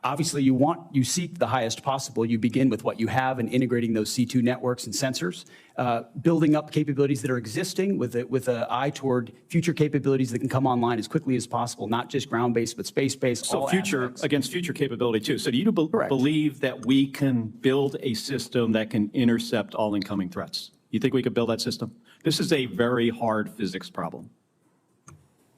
Obviously, you seek the highest possible. You begin with what you have and integrating those C2 networks and sensors, building up capabilities that are existing with an eye toward future capabilities that can come online as quickly as possible, not just ground-based, but space-based. So against future capability too. So do you believe that we can build a system that can intercept all incoming threats? You think we could build that system? This is a very hard physics problem.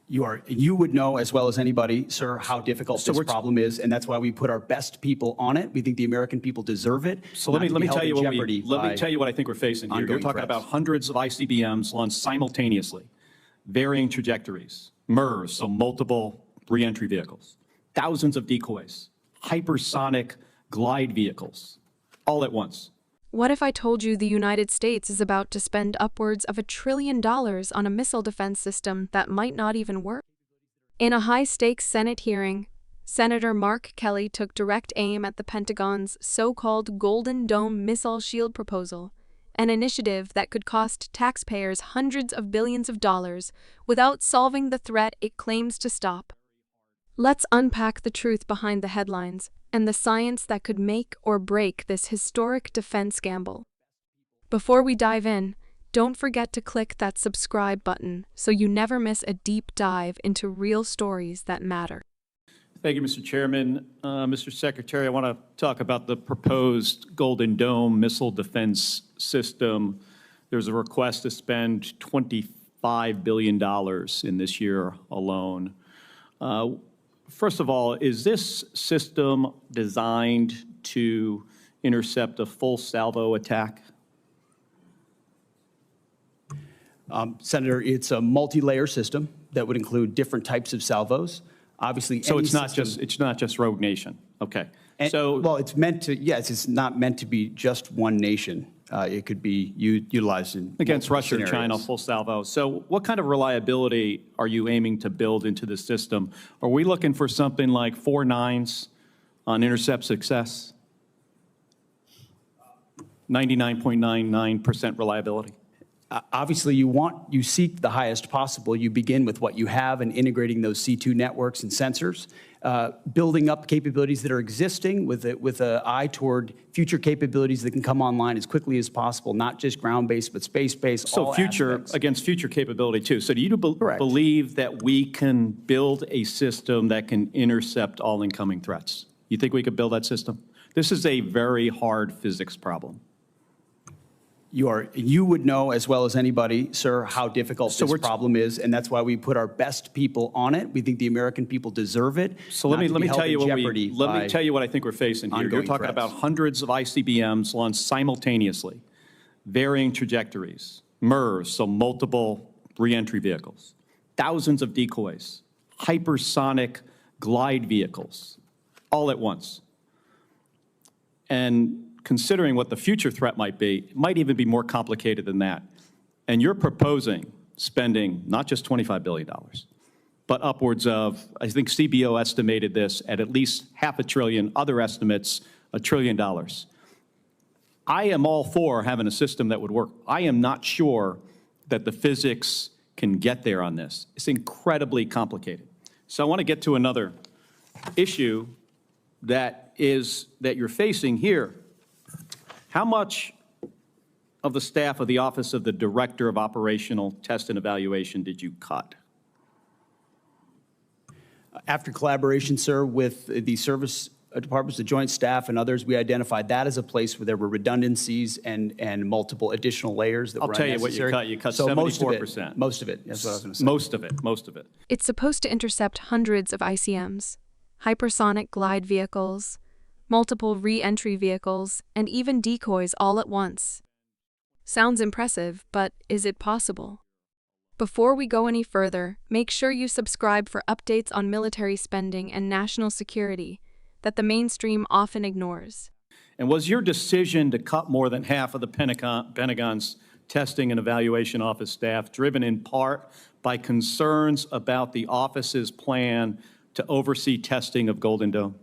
You would know as well as anybody, sir, how difficult this problem is, and that's why we put our best people on it. We think the American people deserve it. So let me tell you what I think we're facing here. You're talking about hundreds of ICBMs launched simultaneously, varying trajectories, MIRVs, so multiple reentry vehicles, thousands of decoys, hypersonic glide vehicles, all at once. What if I told you the United States is about to spend upwards of $1 trillion on a missile defense system that might not even work? In a high-stakes Senate hearing, Senator Mark Kelly took direct aim at the Pentagon's so-called Golden Dome missile shield proposal, an initiative that could cost taxpayers hundreds of billions of dollars without solving the threat it claims to stop. Let's unpack the truth behind the headlines and the science that could make or break this historic defense gamble. Before we dive in, don't forget to click that subscribe button so you never miss a deep dive into real stories that matter. Thank you, Mr. Chairman. Mr. Secretary, I want to talk about the proposed Golden Dome missile defense system. There's a request to spend $25 billion in this year alone. First of all, is this system designed to intercept a full salvo attack? Senator, it's a multi-layer system that would include different types of salvos. Obviously, so it's not just Rogue Nation. Okay. Well, it's meant to. Yes, it's not meant to be just one nation. It could be utilized in against Russia and China, full salvo. So what kind of reliability are you aiming to build into the system? Are we looking for something like 4 nines on intercept success? 99.99% reliability? Obviously, you seek the highest possible. You begin with what you have and integrating those C2 networks and sensors, building up capabilities that are existing with an eye toward future capabilities that can come online as quickly as possible, not just ground-based, but space-based. So against future capability too. So do you believe that we can build a system that can intercept all incoming threats? You think we could build that system? This is a very hard physics problem. You would know as well as anybody, sir, how difficult this problem is, and that's why we put our best people on it. We think the American people deserve it. So let me tell you what I think we're facing here. You're talking about hundreds of ICBMs launched simultaneously, varying trajectories, MIRVs, so multiple reentry vehicles, thousands of decoys, hypersonic glide vehicles, all at once. And considering what the future threat might be, it might even be more complicated than that. And you're proposing spending not just $25 billion, but upwards of, I think CBO estimated this at least $500 billion, other estimates, $1 trillion. I am all for having a system that would work. I am not sure that the physics can get there on this. It's incredibly complicated. So I want to get to another issue that you're facing here. How much of the staff of the Office of the Director of Operational Test and Evaluation did you cut? After collaboration, sir, with the service departments, the Joint Staff, and others, we identified that as a place where there were redundancies and multiple additional layers that were unnecessary. I'll tell you what you cut. You cut 74%. Most of it. That's what I was going to say. Most of it. It's supposed to intercept hundreds of ICMs, hypersonic glide vehicles, multiple re-entry vehicles, and even decoys all at once. Sounds impressive, but is it possible? Before we go any further, make sure you subscribe for updates on military spending and national security that the mainstream often ignores. And was your decision to cut more than half of the Pentagon's testing and evaluation office staff driven in part by concerns about the office's plan to oversee testing of Golden Dome?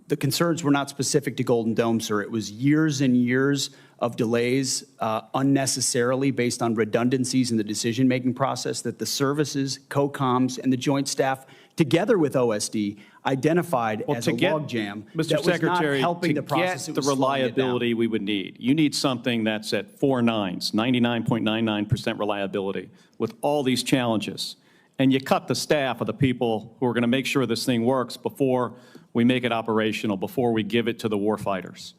The concerns were not specific to Golden Dome, sir. It was years and years of delays unnecessarily based on redundancies in the decision-making process that the services, COCOMs, and the Joint Staff together with OSD, identified as a get, logjam Mr. that was Secretary, not helping to the process. get It the was slowing it down. reliability we would need, you need something that's at 4 nines, 99.99% reliability, with all these challenges. And you cut the staff of the people who are going to make sure this thing works before we make it operational, before we give it to the warfighters.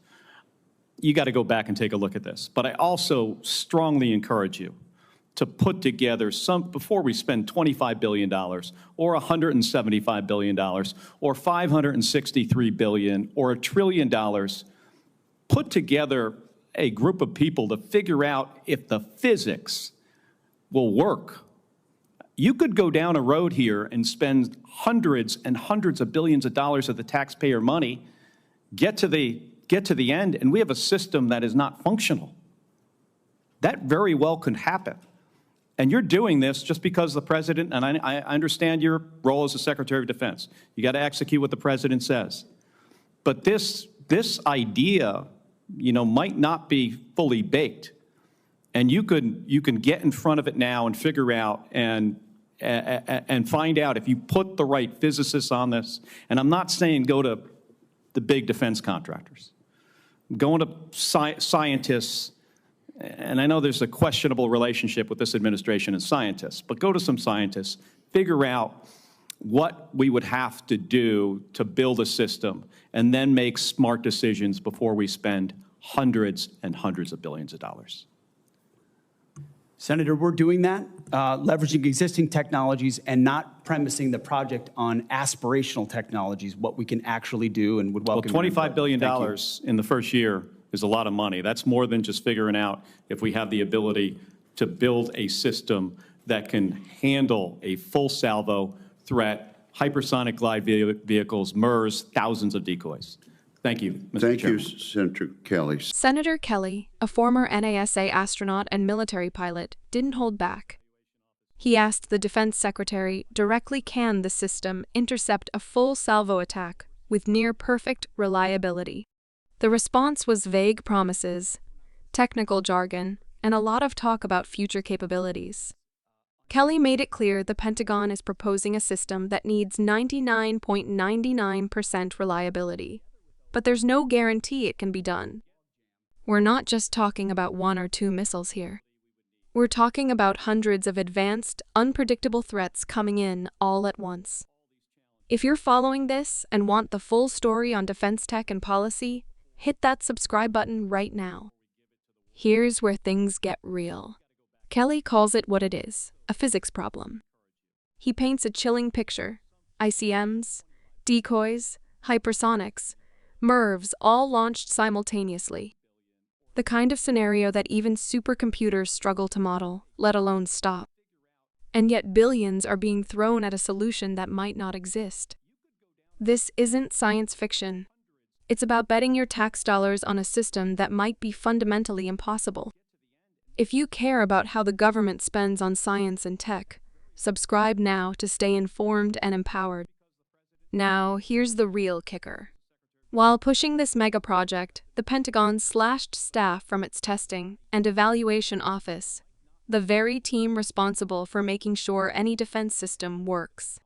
You got to go back and take a look at this. But I also strongly encourage you to put together some, before we spend $25 billion or $175 billion or $563 billion or $1 trillion, put together a group of people to figure out if the physics will work. You could go down a road here and spend hundreds and hundreds of billions of dollars of the taxpayer money, get to the end, and we have a system that is not functional. That very well could happen. And you're doing this just because the president, and I understand your role as the Secretary of Defense. You got to execute what the president says. But this idea, might not be fully baked. And you can get in front of it now and figure out and find out if you put the right physicists on this. And I'm not saying go to the big defense contractors. I'm going to scientists. And I know there's a questionable relationship with this administration and scientists, but go to some scientists, figure out what we would have to do to build a system, and then make smart decisions before we spend hundreds and hundreds of billions of dollars. Senator, we're doing that, leveraging existing technologies and not premising the project on aspirational technologies, what we can actually do, and would welcome. Well, $25 billion in the first year is a lot of money. That's more than just figuring out if we have the ability to build a system that can handle a full salvo threat, hypersonic glide vehicles, MERS, thousands of decoys. Thank you, Mr. Thank you, Chairman. Senator Kelly. Senator Kelly, a former NASA astronaut and military pilot, didn't hold back. He asked the Defense Secretary directly, can the system intercept a full salvo attack with near-perfect reliability? The response was vague promises, technical jargon, and a lot of talk about future capabilities. Kelly made it clear the Pentagon is proposing a system that needs 99.99% reliability, but there's no guarantee it can be done. We're not just talking about 1 or 2 missiles here. We're talking about hundreds of advanced, unpredictable threats coming in all at once. If you're following this and want the full story on defense tech and policy, hit that subscribe button right now. Here's where things get real. Kelly calls it what it is, a physics problem. He paints a chilling picture: ICMs, decoys, hypersonics, MIRVs all launched simultaneously. The kind of scenario that even supercomputers struggle to model, let alone stop. And yet billions are being thrown at a solution that might not exist. This isn't science fiction. It's about betting your tax dollars on a system that might be fundamentally impossible. If you care about how the government spends on science and tech, subscribe now to stay informed and empowered. Now, here's the real kicker. While pushing this mega project, the Pentagon slashed staff from its testing and evaluation office, the very team responsible for making sure any defense system works.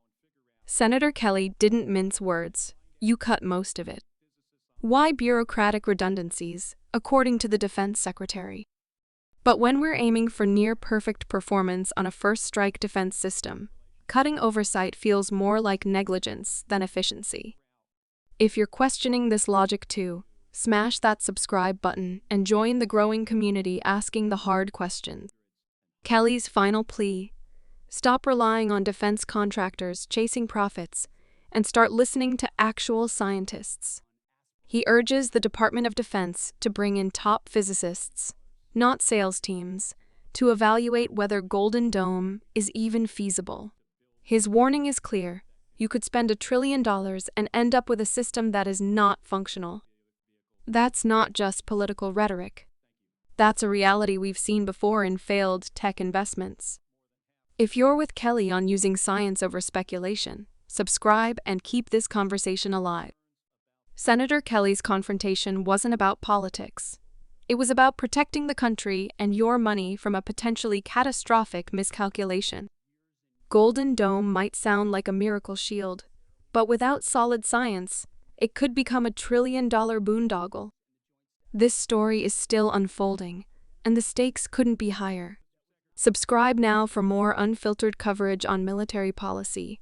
Senator Kelly didn't mince words. You cut most of it. Why bureaucratic redundancies, according to the Defense Secretary? But when we're aiming for near-perfect performance on a first-strike defense system, cutting oversight feels more like negligence than efficiency. If you're questioning this logic too, smash that subscribe button and join the growing community asking the hard questions. Kelly's final plea: stop relying on defense contractors chasing profits and start listening to actual scientists. He urges the Department of Defense to bring in top physicists, not sales teams, to evaluate whether Golden Dome is even feasible. His warning is clear: you could spend $1 trillion and end up with a system that is not functional. That's not just political rhetoric. That's a reality we've seen before in failed tech investments. If you're with Kelly on using science over speculation, subscribe and keep this conversation alive. Senator Kelly's confrontation wasn't about politics. It was about protecting the country and your money from a potentially catastrophic miscalculation. Golden Dome might sound like a miracle shield, but without solid science, it could become a trillion-dollar boondoggle. This story is still unfolding, and the stakes couldn't be higher. Subscribe now for more unfiltered coverage on military policy,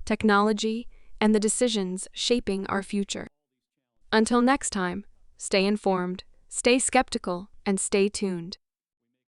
technology, and the decisions shaping our future. Until next time, stay informed, stay skeptical, and stay tuned.